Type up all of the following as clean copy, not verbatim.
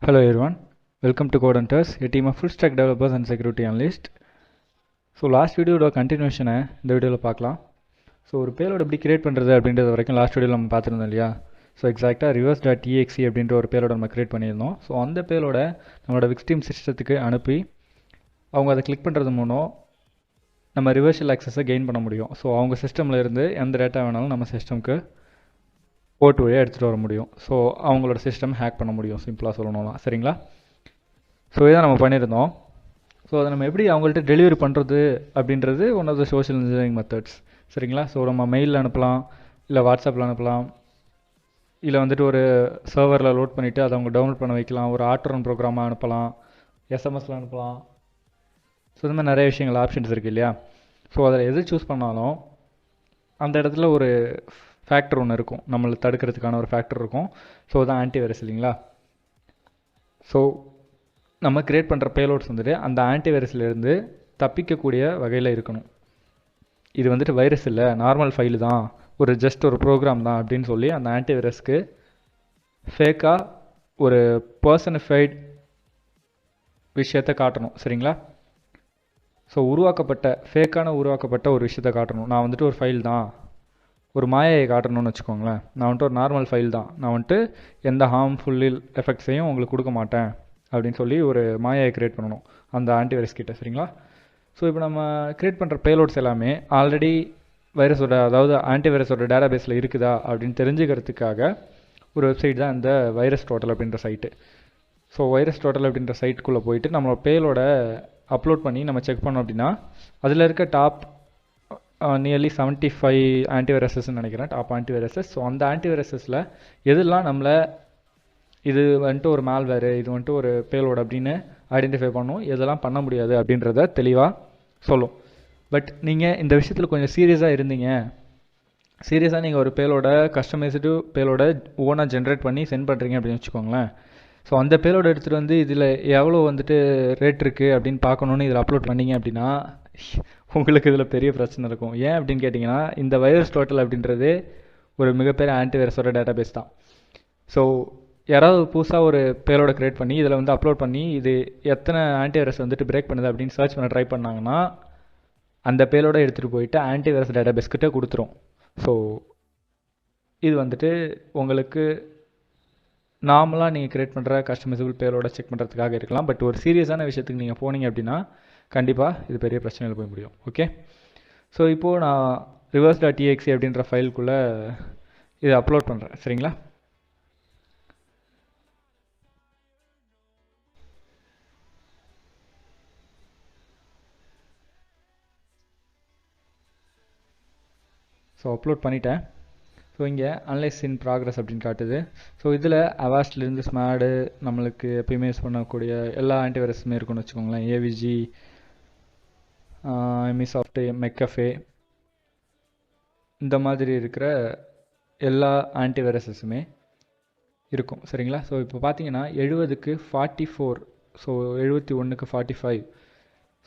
Hello everyone, welcome to Code Hunters, a team of full stack developers and security analysts. So last video continuation இந்த வீடியோவில் பார்க்கலாம். So ஒரு பேலோட எப்படி create பண்ணுறது அப்படின்றது வரைக்கும் லாஸ்ட் வீடியோவில் நம்ம பார்த்துருந்தோம் இல்லையா. ஸோ எக்ஸாக்டாக reverse.exe அப்படின்ற ஒரு பேலோட நம்ம கிரியேட் பண்ணியிருந்தோம். ஸோ அந்த பேலோட நம்மளோட விக்டிம் சிஸ்டத்துக்கு அனுப்பி அவங்க அதை கிளிக் பண்ணுறது மூலம் நம்ம ரிவர்ஷல் ஆக்சஸை கெயின் பண்ண முடியும். ஸோ அவங்க சிஸ்டமில் இருந்து எந்த டேட்டா வேணாலும் நம்ம சிஸ்டம்க்கு போர்ட் வழியாக எடுத்துகிட்டு வர முடியும். ஸோ அவங்களோட சிஸ்டம் ஹேக் பண்ண முடியும், சிம்பிளாக சொல்லணும்னா. சரிங்களா? ஸோ இதான் நம்ம பண்ணியிருந்தோம். ஸோ அதை நம்ம எப்படி அவங்கள்ட்ட டெலிவரி பண்ணுறது அப்படின்றது one of the social engineering methods. சரிங்களா? ஸோ நம்ம மெயிலில் அனுப்பலாம், இல்லை வாட்ஸ்அப்பில் அனுப்பலாம், இல்லை வந்துட்டு ஒரு சர்வரில் லோட் பண்ணிவிட்டு அதை அவங்க டவுன்லோட் பண்ண வைக்கலாம், ஒரு ஆட்டோரன் ப்ரோக்ராமாக அனுப்பலாம், எஸ்எம்எஸில் அனுப்பலாம். ஸோ இந்த மாதிரி நிறைய விஷயங்கள் ஆப்ஷன்ஸ் இருக்குது இல்லையா. ஸோ அதில் எது சூஸ் பண்ணாலும் அந்த இடத்துல ஒரு ஃபேக்டர் ஒன்று இருக்கும், நம்மளை தடுக்கிறதுக்கான ஒரு ஃபேக்டர் இருக்கும். ஸோ தான் ஆன்டிவைரஸ் இல்லைங்களா. ஸோ நம்ம கிரியேட் பண்ணுற பேலோட்ஸ் வந்துட்டு அந்த ஆன்டிவைரஸ்லேருந்து தப்பிக்கக்கூடிய வகையில் இருக்கணும். இது வந்துட்டு வைரஸ் இல்லை, நார்மல் ஃபைலு தான், ஒரு ஜஸ்ட் ஒரு ப்ரோக்ராம் தான் அப்படின்னு சொல்லி அந்த ஆன்டிவைரஸ்க்கு ஃபேக்காக ஒரு பர்சனிஃபைட் விஷயத்தை காட்டணும். சரிங்களா? ஸோ ஃபேக்கான உருவாக்கப்பட்ட ஒரு விஷயத்தை காட்டணும். நான் வந்துட்டு ஒரு ஃபைல் தான், ஒரு மாயையை காட்டணும்னு வச்சுக்கோங்களேன். நான் வந்துட்டு ஒரு நார்மல் ஃபைல் தான், நான் வந்துட்டு எந்த ஹார்ம்ஃபுல் எஃபெக்ட்ஸையும் உங்களுக்கு கொடுக்க மாட்டேன் அப்படின்னு சொல்லி ஒரு மாயையை க்ரியேட் பண்ணணும் அந்த ஆன்டிவைரஸ் கிட்ட. சரிங்களா? ஸோ இப்போ நம்ம க்ரியேட் பண்ணுற பேலோட்ஸ் எல்லாமே ஆல்ரெடி வைரஸோட, அதாவது ஆன்டிவைரஸோட டேட்டாபேஸில் இருக்குதா அப்படின்னு தெரிஞ்சுக்கிறதுக்காக ஒரு வெப்சைட் தான் இந்த வைரஸ் டோட்டல் அப்படின்ற சைட்டு. ஸோ வைரஸ் டோட்டல் அப்படின்ற சைட்டுக்குள்ளே போயிட்டு நம்மளோட பேலோட அப்லோட் பண்ணி நம்ம செக் பண்ணோம் அப்படின்னா அதில் இருக்க டாப் நியர்லி 75 ஆன்டிவைரஸஸ்ன்னு நினைக்கிறேன், டாப் ஆன்டிவைரஸஸ். ஸோ அந்த ஆன்டிவைரஸஸில் எதெல்லாம் நம்மளை இது வந்துட்டு ஒரு மால்வேரு, இது வந்துட்டு ஒரு பேலோடு அப்படின்னு ஐடென்டிஃபை பண்ணும், எதெல்லாம் பண்ண முடியாது அப்படின்றத தெளிவாக சொல்லும். பட் நீங்கள் இந்த விஷயத்தில் கொஞ்சம் சீரியஸாக இருந்தீங்க, சீரியஸாக நீங்கள் ஒரு பேலோட கஸ்டமைஸ்டு பேலோட ஓனாக ஜென்ரேட் பண்ணி சென்ட் பண்ணுறீங்க அப்படின்னு வச்சுக்கோங்களேன். ஸோ அந்த பேலோட எடுத்துகிட்டு வந்து இதில் எவ்வளோ வந்துட்டு ரேட் இருக்குது அப்படின்னு பார்க்கணுன்னு இதில் அப்லோட் பண்ணிங்க அப்படின்னா உங்களுக்கு இதில் பெரிய பிரச்சனை இருக்கும். ஏன் அப்படின்னு கேட்டிங்கன்னா, இந்த வைரஸ் டோட்டல் அப்படின்றது ஒரு மிகப்பெரிய ஆன்டிவைரஸோட டேட்டாபேஸ் தான். ஸோ யாராவது புதுசாக ஒரு பேலோட க்ரியேட் பண்ணி இதில் வந்து அப்லோட் பண்ணி இது எத்தனை ஆன்டிவைரஸ் வந்துட்டு பிரேக் பண்ணுது அப்படின்னு சர்ச் பண்ண ட்ரை பண்ணாங்கன்னா அந்த பேலோட எடுத்துகிட்டு போயிட்டு ஆன்டிவைரஸ் டேட்டாபேஸ் கிட்டே கொடுத்துரும். ஸோ இது வந்துட்டு உங்களுக்கு நார்மலாக நீங்கள் க்ரியேட் பண்ணுற கஸ்டமைசபிள் பேலோட செக் பண்ணுறதுக்காக இருக்கலாம். பட் ஒரு சீரியஸான விஷயத்துக்கு நீங்கள் போனீங்க அப்படின்னா கண்டிப்பாக இது பெரிய பிரச்சனையில் போய் முடியும். ஓகே, ஸோ இப்போது நான் reverse.exe அப்படின்ற ஃபைலுக்குள்ளே இதை அப்லோட் பண்ணுறேன். சரிங்களா? ஸோ அப்லோட் பண்ணிட்டேன். ஸோ இங்கே அனலைஸ் இன் ப்ராக்ரஸ் அப்படின்னு காட்டுது. ஸோ இதில் அவாஸ்ட்லேருந்து ஸ்மாடு நம்மளுக்கு எப்பயுமே யூஸ் பண்ணக்கூடிய எல்லா ஆன்டிவைரஸுமே இருக்குன்னு வச்சுக்கோங்களேன். ஏவிஜி, எமிசாஃப்ட், மெக்கஃபே, இந்த மாதிரி இருக்கிற எல்லா ஆன்டிவைரஸஸுமே இருக்கும். சரிங்களா? ஸோ இப்போ பார்த்தீங்கன்னா 70க்கு 44, ஸோ 71க்கு 45.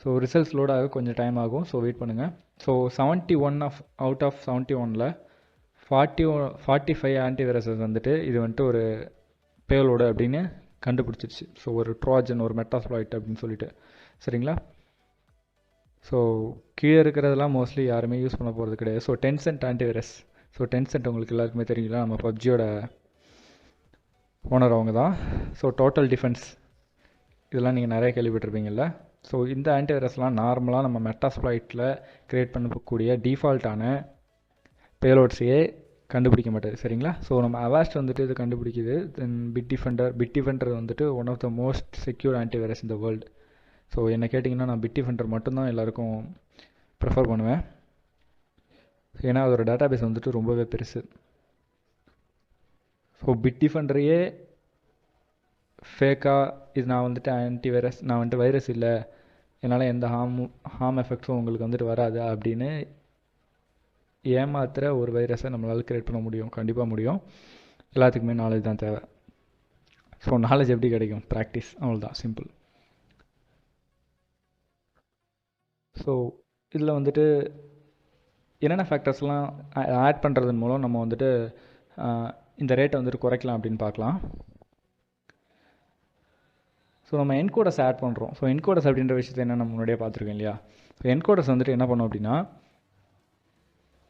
ஸோ ரிசல்ட்ஸ் லோட் ஆக கொஞ்சம் டைம் ஆகும், ஸோ வெயிட் பண்ணுங்கள். ஸோ 71 அவுட் ஆஃப் 71ல் 45 ஆன்டிவைரஸஸ் வந்துட்டு இது வந்துட்டு ஒரு பேலோடு அப்படின்னு கண்டுபிடிச்சிருச்சு. ஸோ ஒரு ட்ராஜன், ஒரு மெட்டாஸ்ப்ளாய்ட் அப்படின்னு சொல்லிட்டு. சரிங்களா? ஸோ கீழே இருக்கிறதெல்லாம் மோஸ்ட்லி யாருமே யூஸ் பண்ண போகிறது கிடையாது. So Tencent antivirus. So Tencent உங்களுக்கு எல்லாருக்குமே தெரியல, நம்ம பப்ஜியோட ஓனர் அவங்க தான். ஸோ டோட்டல் டிஃபென்ஸ் இதெல்லாம் நீங்கள் நிறைய கேள்விப்பட்டிருப்பீங்கள்ல. ஸோ இந்த ஆன்டிவைரஸ்லாம் நார்மலாக நம்ம மெட்டாஸ்ப்ளாய்ட்டில் க்ரியேட் பண்ணக்கூடிய டிஃபால்ட்டான பேலோட்ஸையே கண்டுபிடிக்க மாட்டார். சரிங்களா? ஸோ நம்ம அவாஸ்ட் வந்துட்டு இது கண்டுபிடிக்குது. தென் பிட் டிஃபெண்டர் வந்துட்டு one of the most secure antivirus இந்த வேர்ல்டு. ஸோ என்ன கேட்டிங்கன்னா நான் பிட் டிஃபெண்டர் மட்டும்தான் எல்லாருக்கும் ப்ரிஃபர் பண்ணுவேன். ஏன்னா அதோட டேட்டாபேஸ் வந்துட்டு ரொம்பவே பெருசு. ஸோ பிட் டிஃபெண்டரையே ஃபேக்காக இது நான் வந்துட்டு ஆன்டிவைரஸ், நான் வந்துட்டு வைரஸ் இல்லை, என்னால் எந்த ஹார்ம் எஃபெக்ட்ஸும் உங்களுக்கு வந்துட்டு வராது அப்படின்னு ஏமாத்துகிற ஒரு வைரஸை நம்மளால் க்ரியேட் பண்ண முடியும். கண்டிப்பாக முடியும். எல்லாத்துக்குமே நாலேஜ் தான் தேவை. ஸோ நாலேஜ் எப்படி கிடைக்கும்? ப்ராக்டிஸ், அவ்வளோதான், சிம்பிள். ஸோ இதில் வந்துட்டு என்னென்ன ஃபேக்டர்ஸ்லாம் ஆட் பண்ணுறதன் மூலம் நம்ம வந்துட்டு இந்த ரேட்டை வந்துட்டு குறைக்கலாம் அப்படின்னு பார்க்கலாம். ஸோ நம்ம என்கோடர்ஸ் ஆட் பண்ணுறோம். ஸோ என்கோடர்ஸ் அப்படின்ற விஷயத்தை என்ன நம்ம முன்னாடியே பார்த்துருக்கோம் இல்லையா. ஸோ என்கோடர்ஸ் வந்துட்டு என்ன பண்ணோம் அப்படின்னா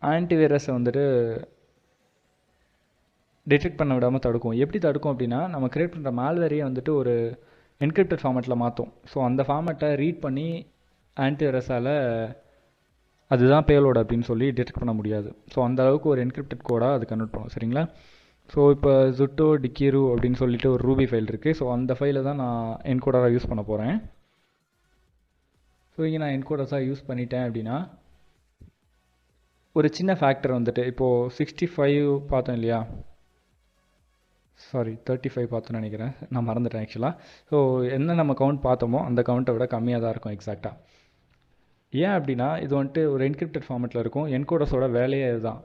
ஆன்டிவைரஸை வந்துட்டு டிடெக்ட் பண்ண விடாமல் தடுக்கும். எப்படி தடுக்கும் அப்படின்னா நம்ம கிரியேட் பண்ணுற மால்வேரையே வந்துட்டு ஒரு என்கிரிப்டட் ஃபார்மேட்டில் மாற்றும். ஸோ அந்த ஃபார்மேட்டை ரீட் பண்ணி ஆன்டிவைரஸால் அதுதான் பேலோடு அப்படின்னு சொல்லி டிடெக்ட் பண்ண முடியாது. ஸோ அந்த அளவுக்கு ஒரு என்கிரிப்டட் கோடாக அது கன்வெர்ட் பண்ணும். சரிங்களா. ஸோ இப்போ ஜுட்டோ டிக்கிரு அப்படின்னு சொல்லிட்டு ஒரு ரூபி ஃபைல் இருக்குது. ஸோ அந்த ஃபைலை தான் நான் என்கோடராக யூஸ் பண்ண போகிறேன். ஸோ இங்கே நான் என்கோடர்ஸாக யூஸ் பண்ணிட்டேன் அப்படின்னா ஒரு சின்ன ஃபேக்டர் வந்துட்டு இப்போது 65 பார்த்தோம் இல்லையா, சாரி 35 பார்த்தோன்னு நினைக்கிறேன், நான் மறந்துட்டேன் ஆக்சுவலாக. ஸோ என்ன நம்ம கவுண்ட் பார்த்தோமோ அந்த கவுண்ட்டை விட கம்மியாக தான் இருக்கும் எக்ஸாக்டாக. ஏன் அப்படின்னா இது வந்துட்டு ஒரு என்கிரிப்டட் ஃபார்மேட்டில் இருக்கும். என்கோடர்ஸோட வேலையே இதுதான்.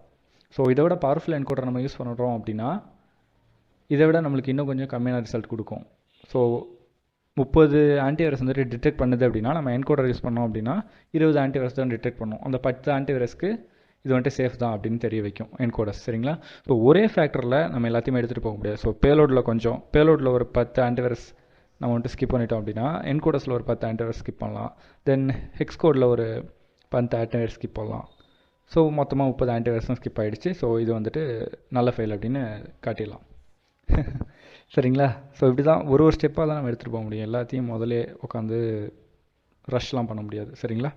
ஸோ இதை விட பவர்ஃபுல் என்கோடர் நம்ம யூஸ் பண்ணுறோம் அப்படின்னா இதை விட நம்மளுக்கு இன்னும் கொஞ்சம் கம்மியான ரிசல்ட் கொடுக்கும். ஸோ 30 ஆன்டிவைரஸ் வந்துட்டு டிடெக்ட் பண்ணுது அப்படின்னா நம்ம என்கோடர் யூஸ் பண்ணோம் அப்படின்னா 20 ஆன்டிவைரஸ் தான் டிடெக்ட் பண்ணும். அந்த 10 ஆன்டிவைரஸ்க்கு இது வந்துட்டு சேஃப் தான் அப்படின்னு தெரிய வைக்கும் என்கோடர்ஸ். சரிங்களா. ஸோ ஒரே ஃபேக்டரில் நம்ம எல்லாத்தையுமே எடுத்துகிட்டு போக முடியாது. ஸோ பேலோடில் ஒரு 10 ஆன்டிவைரஸ் நம்ம வந்துட்டு ஸ்கிப் பண்ணிட்டோம் அப்படின்னா என்கோடர்ஸில் ஒரு 10 ஆன்டிவைரஸ் ஸ்கிப் பண்ணலாம். தென் ஹெக்ஸ் கோடில் ஒரு 10 ஆன்டிவைரஸ் ஸ்கிப் பண்ணலாம். ஸோ மொத்தமாக 30 ஆன்டிவைரஸும் ஸ்கிப் ஆகிடுச்சு. ஸோ இது வந்துட்டு நல்ல ஃபைல் அப்படின்னு காட்டிடலாம். சரிங்களா. ஸோ இப்படி தான் ஒரு ஸ்டெப்பாக தான் நம்ம எடுத்துகிட்டு போக முடியும். எல்லாத்தையும் முதலே உட்காந்து ரஷ்லாம் பண்ண முடியாது. சரிங்களா.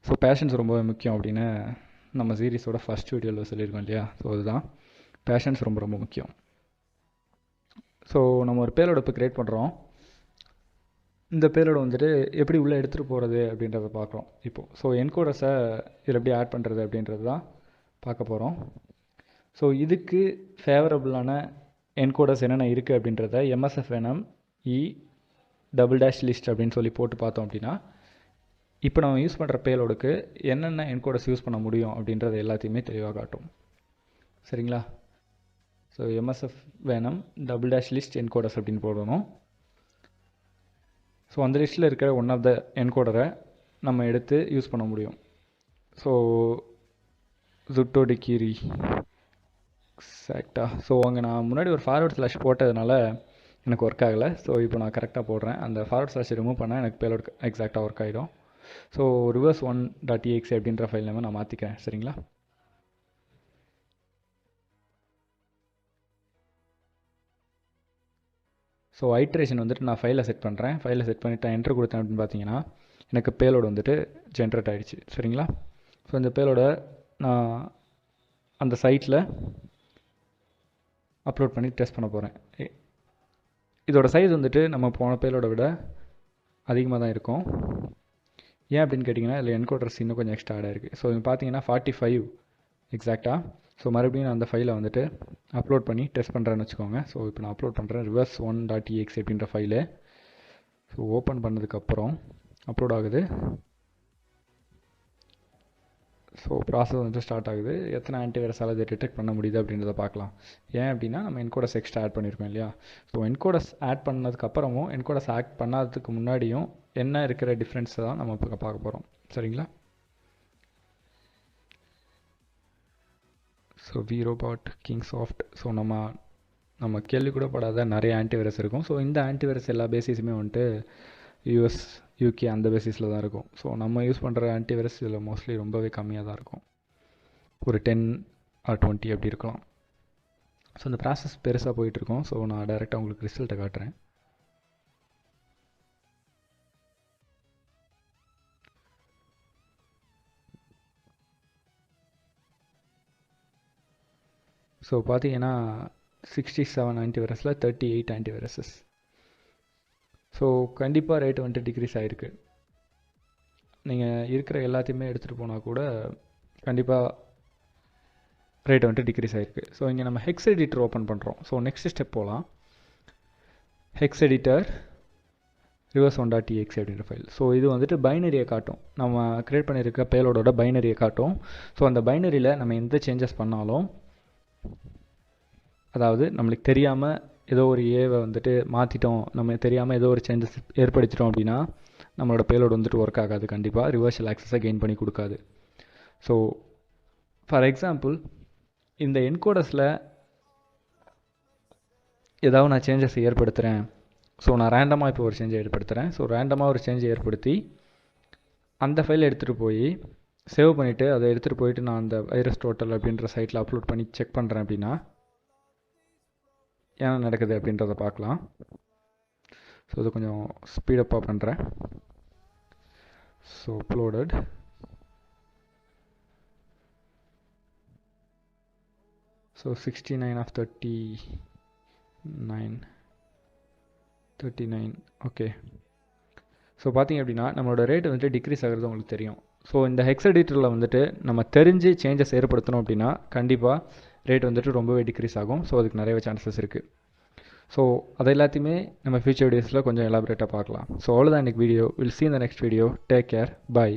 ஸோ பேஷன்ஸ் ரொம்ப முக்கியம் அப்படின்னு நம்ம சீரீஸோட ஃபஸ்ட் வீடியோவில் சொல்லியிருக்கோம் இல்லையா. ஸோ அதுதான் பேஷன்ஸ் ரொம்ப ரொம்ப முக்கியம். ஸோ நம்ம ஒரு பேலோட இப்போ க்ரியேட் பண்ணுறோம். இந்த பேலோட வந்துட்டு எப்படி உள்ளே எடுத்துகிட்டு போகிறது அப்படின்றத பார்க்குறோம் இப்போது. ஸோ என்கோடர்ஸை இதில் எப்படி ஆட் பண்ணுறது அப்படின்றது தான் பார்க்க போகிறோம். ஸோ இதுக்கு ஃபேவரபுளான என்கோடர்ஸ் என்னென்ன இருக்குது அப்படின்றத MSFNM E" அப்படின்னு சொல்லி போட்டு பார்த்தோம் அப்படின்னா இப்போ நம்ம யூஸ் பண்ணுற பேலோடுக்கு என்னென்ன என்கோடர்ஸ் யூஸ் பண்ண முடியும் அப்படின்றது எல்லாத்தையுமே தெளிவாக காட்டும். சரிங்களா. ஸோ MSFNM "encoders" அப்படின்னு போடணும். ஸோ அந்த லிஸ்ட்டில் இருக்கிற ஒன் ஆஃப் த என்கோடரை நம்ம எடுத்து யூஸ் பண்ண முடியும். ஸோ ஜுட்டோ டிக்கிரி எக்ஸாக்டாக. ஸோ அங்கே நான் முன்னாடி ஒரு ஃபார்வர்ட் / போட்டதுனால எனக்கு ஒர்க் ஆகலை. ஸோ இப்போ நான் கரெக்டாக போடுறேன். அந்த ஃபார்வர்ட் / ரிமூவ் பண்ணால் எனக்கு பேலோட் எக்ஸாக்டாக ஒர்க் ஆகிடும். ஸோ reverse1.exe அப்படின்ற ஃபைல் நேமை நான் மாற்றிக்கிறேன். சரிங்களா. ஸோ ஐட்ரேஷன் வந்துட்டு நான் ஃபைலை செட் பண்ணுறேன். ஃபைலை செட் பண்ணிவிட்டு என்ட்ரு கொடுத்தேன் அப்படின்னு பார்த்தீங்கன்னா எனக்கு பேலோடு வந்துட்டு ஜென்ரேட் ஆகிடுச்சு. சரிங்களா. ஸோ இந்த பேலோட நான் அந்த சைட்டில் அப்லோட் பண்ணி டெஸ்ட் பண்ண போகிறேன். இதோட சைஸ் வந்துட்டு நம்ம போன பேலோட விட அதிகமாக தான் இருக்கும். ஏன் அப்படின்னு கேட்டிங்கன்னா இதில் என்கோடர்ஸ் இன்னும் கொஞ்சம் எக்ஸ்ட்ரா ஆட் ஆகிருக்கு. ஸோ இது பார்த்தீங்கன்னா 45 எக்ஸாக்டாக. ஸோ மறுபடியும் நான் அந்த ஃபைலை வந்துட்டு அப்லோட் பண்ணி டெஸ்ட் பண்ணுறேன்னு வச்சுக்கோங்க. ஸோ இப்போ நான் அப்லோட் பண்ணுறேன் reverse1.exe அப்படின்ற ஃபைலு. ஸோ ஓப்பன் பண்ணதுக்கப்புறம் அப்லோட் ஆகுது. ஸோ ப்ராசஸ் வந்து ஸ்டார்ட் ஆகுது. எத்தனை ஆன்டிவைரஸால் இதை டிடெக்ட் பண்ண முடியுது அப்படின்றத பார்க்கலாம். ஏன் அப்படின்னா நம்ம என்கோடர்ஸ் எக்ஸ்ட்ரா ஆட் பண்ணியிருக்கோம் இல்லையா. ஸோ என்கோடர்ஸ் ஆட் பண்ணதுக்கப்புறமும் என்கோடர்ஸ் ஆட் பண்ணாததுக்கு முன்னாடியும் என்ன இருக்கிற டிஃப்ரென்ஸை தான் நம்ம இப்போ பார்க்க போகிறோம். சரிங்களா. ஸோ விரோபாட் கிங்சாஃப்ட். ஸோ நம்ம கேள்வி கூட படாத நிறைய ஆன்டிவைரஸ் இருக்கும். ஸோ இந்த ஆன்டிவைரஸ் எல்லா பேசிஸுமே வந்துட்டு US UK அந்த பேசிஸில் தான் இருக்கும். ஸோ நம்ம யூஸ் பண்ணுற ஆன்டிவைரஸ் இதில் மோஸ்ட்லி ரொம்பவே கம்மியாக தான் இருக்கும். ஒரு 10 or 20 அப்படி இருக்கலாம். ஸோ இந்த ப்ராசஸ் பெருசாக போயிட்டுருக்கோம். ஸோ நான் டைரெக்டாக உங்களுக்கு ரிசல்ட்டை காட்டுறேன். ஸோ பார்த்தீங்கன்னா 67 ஆன்டிவைரஸில் 38 ஆன்டிவைரஸஸ். ஸோ கண்டிப்பாக ரேட்டு வந்துட்டு டிக்ரீஸ் ஆகிருக்கு. நீங்கள் இருக்கிற எல்லாத்தையுமே எடுத்துகிட்டு போனால் கூட கண்டிப்பாக ரேட் வந்துட்டு டிக்ரீஸ் ஆகிருக்கு. ஸோ இங்கே நம்ம ஹெக்ஸ் எடிட்டர் ஓப்பன் பண்ணுறோம். ஸோ நெக்ஸ்ட் ஸ்டெப் போகலாம். ஹெக்ஸ் எடிட்டர் reverse1.exe அப்படின்ற ஃபைல். ஸோ இது வந்துட்டு பைனரியை காட்டும். நம்ம க்ரியேட் பண்ணியிருக்க பேலோடோட பைனரியை காட்டும். ஸோ அந்த பைனரியில் நம்ம எந்த சேஞ்சஸ் பண்ணாலும், அதாவது நம்மளுக்கு தெரியாமல் ஏதோ ஒரு ஏவை வந்துட்டு மாற்றிட்டோம், நம்ம தெரியாமல் ஏதோ ஒரு சேஞ்சஸ் ஏற்படுத்திட்டோம் அப்படின்னா நம்மளோட பேலோடு வந்துட்டு ஒர்க் ஆகாது. கண்டிப்பாக ரிவர்ஷல் ஆக்சஸை கெயின் பண்ணி கொடுக்காது. ஸோ ஃபார் எக்ஸாம்பிள் இந்த என்கோடர்ஸில் ஏதாவது நான் சேஞ்சஸ் ஏற்படுத்துகிறேன் ஸோ நான் ரேண்டமாக இப்போ ஒரு சேஞ்சை ஏற்படுத்துகிறேன். ஸோ ரேண்டமாக ஒரு சேஞ்சை ஏற்படுத்தி அந்த ஃபைலை எடுத்துகிட்டு போய் சேவ் பண்ணிவிட்டு அதை எடுத்துகிட்டு போயிட்டு நான் அந்த வைரஸ் டோட்டல் அப்படின்ற சைட்டில் அப்லோட் பண்ணி செக் பண்ணுறேன் அப்படின்னா என்ன நடக்குது அப்படின்றத பார்க்கலாம். ஸோ இது கொஞ்சம் ஸ்பீடப்பாக பண்ணுறேன். So uploaded. So 69 of 39 okay. So பார்த்திங்க அப்படின்னா நம்மளோட ரேட் வந்துட்டு டிக்ரீஸ் ஆகிறது உங்களுக்கு தெரியும். ஸோ இந்த ஹெக்ஸ் எடிட்டரில் வந்துட்டு நம்ம தெரிஞ்சு சேஞ்சஸ் ஏற்படுத்தணும் அப்படின்னா கண்டிப்பாக ரேட் வந்துட்டு ரொம்பவே டிக்ரீஸ் ஆகும். ஸோ அதுக்கு நிறையவே சான்சஸ் இருக்குது. ஸோ அதை எல்லாத்தையுமே நம்ம ஃபியூச்சர் வீடியோஸில் கொஞ்சம் எலாபரேட்டாக பார்க்கலாம். ஸோ அவ்வளோதான் இன்றைக்கி video. Will see in the next video. Take care. Bye.